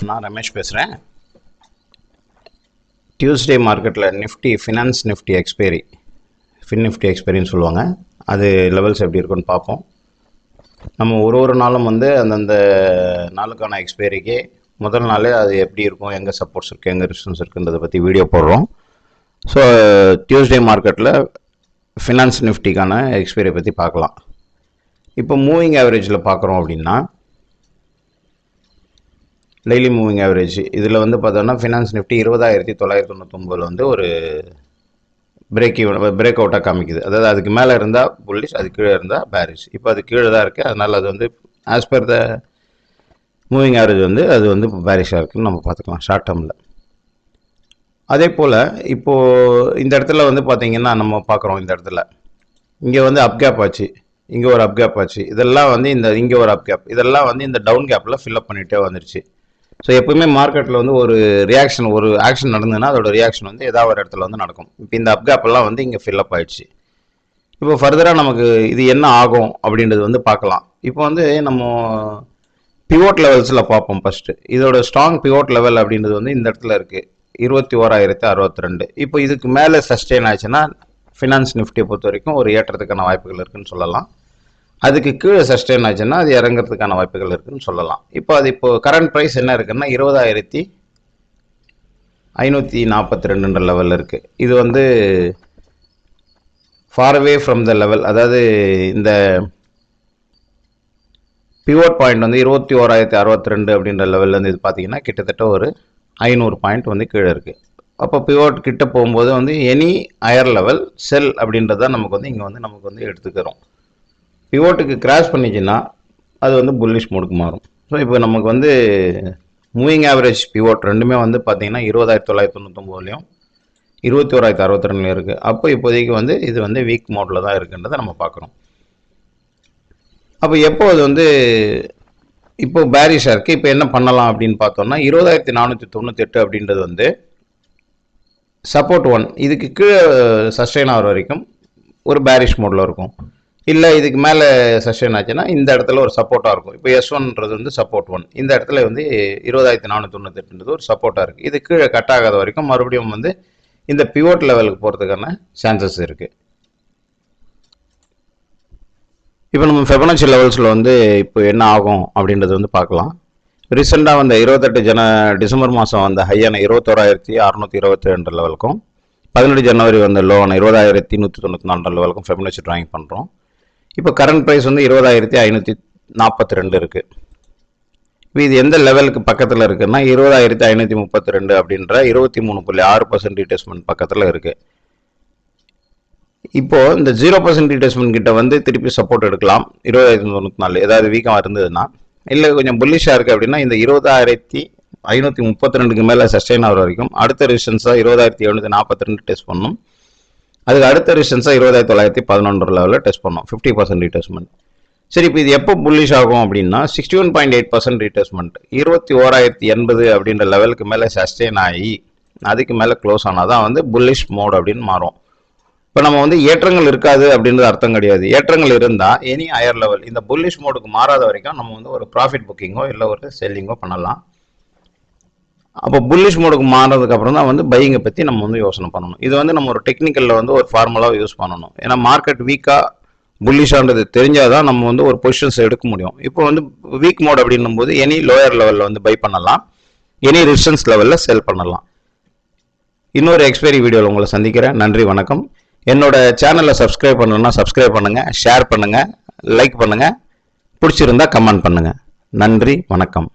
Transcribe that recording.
நான் ரமேஷ் பேசுகிறேன். டியூஸ்டே மார்க்கெட்டில் Nifty finance Nifty expiry Nifty எக்ஸ்பைரின்னு சொல்லுவாங்க. அது லெவல்ஸ் எப்படி இருக்குன்னு பார்ப்போம். நம்ம ஒரு நாளும் அந்தந்த நாளுக்கான எக்ஸ்பைரிக்கு முதல் நாளே அது எப்படி இருக்கும், எங்கே சப்போர்ட்ஸ் இருக்குது, எங்கே ரெசிஸ்டன்ஸ் இருக்குன்றதை பற்றி வீடியோ போடுறோம். ஸோ டியூஸ்டே மார்க்கெட்டில் ஃபினான்ஸ் நிஃப்டிக்கான எக்ஸ்பைரி பற்றி பார்க்கலாம். இப்போ மூவிங் ஆவரேஜில் பார்க்குறோம் அப்படின்னா டெய்லி மூவிங் ஆவரேஜ் இதில் பார்த்தோன்னா ஃபினான்ஸ் நிஃப்டி 20,999 ஒரு பிரேக் அவுட்டாக காமிக்குது. அதாவது அதுக்கு மேலே இருந்தால் புல்லிஷ், அது கீழே இருந்தால் பேரிஷ். இப்போ அது கீழே தான் இருக்குது. அதனால் அது as per the moving average அது பேரிஷாக இருக்குதுன்னு நம்ம பார்த்துக்கலாம் ஷார்ட் டேர்மில். அதே போல் இப்போது இந்த இடத்துல பார்த்திங்கன்னா நம்ம பார்க்குறோம், இந்த இடத்துல இங்கே அப் கேப் ஆச்சு, இங்கே ஒரு அப் கேப் ஆச்சு, இதெல்லாம் இங்கே ஒரு அப் கேப், இதெல்லாம் இந்த டவுன் கேப்பில் ஃபில்அப் பண்ணிகிட்டே வந்துருச்சு. ஸோ எப்பவுமே மார்க்கெட்டில் ஒரு ரியாக்ஷன், ஒரு ஆக்ஷன் நடந்ததுன்னா அதோட ரியாக்ஷன் ஏதாவது ஒரு இடத்துல நடக்கும். இப்போ இந்த அப்கேப்பெல்லாம் இங்கே ஃபில்அப் ஆயிடுச்சு. இப்போ ஃபர்தராக நமக்கு இது என்ன ஆகும் அப்படின்றது பார்க்கலாம். இப்போ நம்ம பிவோட் லெவல்ஸில் பார்ப்போம். ஃபஸ்ட்டு இதோட ஸ்ட்ராங் பிவோட் லெவல் அப்படின்றது இந்த இடத்துல இருக்குது, 21,062. இப்போ இதுக்கு மேலே சஸ்டெயின் ஆச்சுன்னா ஃபினான்ஸ் நிஃப்டியை பொறுத்த வரைக்கும் ஒரு ஏற்றத்துக்கான வாய்ப்புகள் இருக்குதுன்னு சொல்லலாம். அதுக்கு கீழே சஸ்டெயின் ஆச்சுன்னா அது இறங்கிறதுக்கான வாய்ப்புகள் இருக்குதுன்னு சொல்லலாம். இப்போ கரண்ட் ப்ரைஸ் என்ன இருக்குன்னா 20,542 லெவலில் இருக்குது. இது far away from the level, அதாவது இந்த பிவோட் பாயிண்ட் 21,062 அப்படின்ற லெவலில் இது பார்த்தீங்கன்னா கிட்டத்தட்ட ஒரு 500 பாயிண்ட் கீழே இருக்குது. அப்போ பிவோட் கிட்ட போகும்போது எனி ஹையர் லெவல் செல் அப்படின்றத நமக்கு இங்கே நமக்கு எடுத்துக்கிறோம். பிவோட்டுக்கு கிராஷ் பண்ணிச்சுன்னா அது புல்லிஷ் மோடுக்கு மாறும். ஸோ இப்போ நமக்கு மூவிங் ஆவரேஜ் பிவோட் ரெண்டுமே பார்த்தீங்கன்னா 20,999 21,062 இருக்குது. அப்போ இப்போதைக்கு இது வீக் மோடில் தான் இருக்குன்றதை நம்ம பார்க்குறோம். அப்போ எப்போ அது இப்போ பேரிஷாக இருக்குது. இப்போ என்ன பண்ணலாம் அப்படின்னு பார்த்தோம்னா 20,498 அப்படின்றது சப்போர்ட் 1, இதுக்கு கீழே சஸ்டெயின் ஆகிற வரைக்கும் ஒரு பேரிஷ் மோடில் இருக்கும். இல்லை இதுக்கு மேலே சஸ்டெயின் ஆச்சுன்னா இந்த இடத்துல ஒரு சப்போர்ட்டாக இருக்கும். இப்போ S1ன்றது சப்போர்ட் 1, இந்த இடத்துல 20,498 ஒரு சப்போர்ட்டாக இருக்குது. இது கீழே கட் ஆகாத வரைக்கும் மறுபடியும் இந்த பிவோட் லெவலுக்கு போகிறதுக்கான சான்சஸ் இருக்குது. இப்போ நம்ம ஃபெபனாச்சி லெவல்ஸில் இப்போ என்ன ஆகும் அப்படின்றது பார்க்கலாம். ரீசெண்டாக 28 டிசம்பர் மாதம் ஹையான 21,622 லெவலுக்கும் 18 ஜனவரி லோவான 20,194 லெவலுக்கும் ஃபெபனாச்சி ட்ராயிங் பண்ணுறோம். இப்போ கரண்ட் ப்ரைஸ் 20,542 இருக்குது. இப்போ இது எந்த லெவலுக்கு பக்கத்தில் இருக்குன்னா 20,532 அப்படின்ற 23.6% ரீட்ரேஸ்மெண்ட் பக்கத்தில் இருக்குது. இப்போது இந்த 0% ரீட்ரேஸ்மெண்ட் கிட்ட திருப்பி சப்போர்ட் எடுக்கலாம் 20,594, ஏதாவது வீக்காக இருந்ததுன்னா. இல்லை கொஞ்சம் புல்லிஷாக இருக்குது அப்படின்னா இந்த 20,532க்கு மேலே சஸ்டெயின் ஆகிற வரைக்கும் அடுத்த ரெசிஸ்டன்ஸாக 20,742 டெஸ்ட் பண்ணணும். அதுக்கு அடுத்த ரெசிஸ்டன்ஸாக 20,911 லெவலில் டெஸ்ட் பண்ணோம், 50% ரீட்ரேஸ்மெண்ட். சரி, இப்போ இது எப்போ புல்லிஷ் ஆகும் அப்படின்னா 61.8% ரீட்ரேஸ்மெண்ட் 21,080 அப்படின்ற லெவலுக்கு மேலே சஸ்டெயின் ஆகி அதுக்கு மேலே க்ளோஸ் ஆனால் தான் புல்லிஷ் மோட் அப்படின்னு மாறும். இப்போ நம்ம ஏற்றங்கள் இருக்காது அப்படின்றது அர்த்தம் கிடையாது. ஏற்றங்கள் இருந்தால் எனி ஹையர் லெவல் இந்த புல்லிஷ் மோடுக்கு மாறாத வரைக்கும் நம்ம ஒரு ப்ராஃபிட் புக்கிங்கோ இல்லை ஒரு செல்லிங்கோ பண்ணலாம். அப்போ புல்லிஷ் மோடுக்கு மாறினதுக்கப்புறம் தான் பையிங்கை பற்றி நம்ம யோசனை பண்ணணும். இது நம்ம ஒரு டெக்னிக்கலில் ஒரு ஃபார்முலாவை யூஸ் பண்ணணும். ஏன்னா மார்க்கெட் வீக்காக புல்லிஷான்றது தெரிஞ்சால் தான் நம்ம ஒரு பொசிஷன்ஸ் எடுக்க முடியும். இப்போ வீக் மோட் அப்படின்னும் போது எனி லோயர் லெவலில் பை பண்ணலாம், எனி ரெசிஸ்டன்ஸ் லெவலில் செல் பண்ணலாம். இன்னொரு எக்ஸ்பைரி வீடியோவில் உங்களை சந்திக்கிறேன். நன்றி, வணக்கம். என்னோட சேனலை சப்ஸ்கிரைப் பண்ணணும்னா சப்ஸ்கிரைப் பண்ணுங்கள், ஷேர் பண்ணுங்கள், லைக் பண்ணுங்கள், பிடிச்சிருந்தா கமெண்ட் பண்ணுங்கள். நன்றி, வணக்கம்.